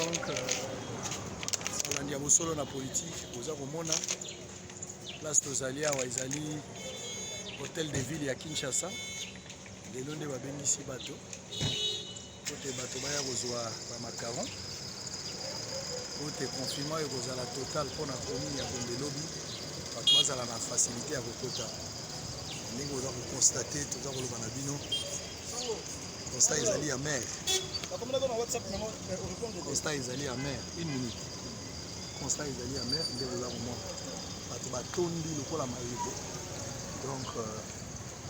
Donc, on a solo na politique, vous avez mon place tozali awa ezali hôtel de ville ya Kinshasa. Lelo nde babengisi bato kote bato baya kozwa ba macaron kote confinement ekozala total mpona commune ya Bondelobi bato bazala na facilité ya kokota ndenge oza kokonstate toza koloba na bino constat ezali ya maire constat ezali ya maire une minute constat ezali ya maire nde oza komona bato batondi lokola mayebo donc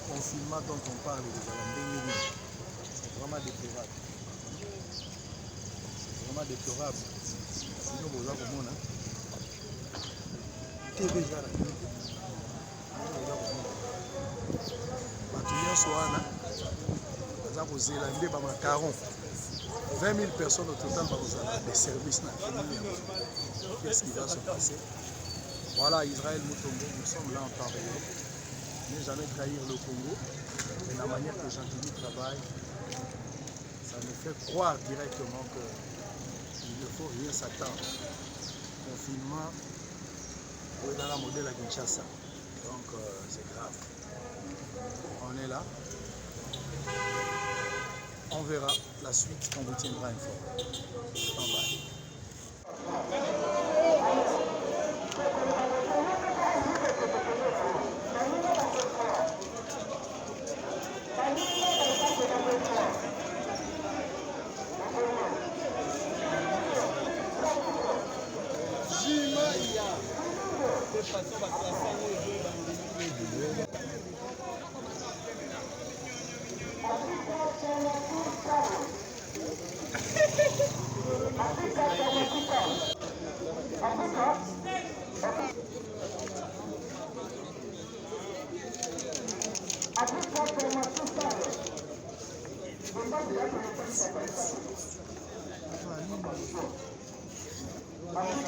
confinement dont on parle ezala ndenge nini c'est vraiment déplorable sino boza komona tv ezala bato nyonso wana baza kozela nde bamacaron 20 000 personnes au total bakozala des services na qu'est-ce qui va se passer. Voilà Israël Mutombo, nous sommes là en temps réel. Ne jamais trahir le Congo, mais la manière que Gentilly travaille, ça me fait croire directement qu'il ne faut rien s'attendre. Confinement, on est dans la modèle à Kinshasa, donc c'est grave. On est là, on verra la suite, on vous tiendra informé. Bye.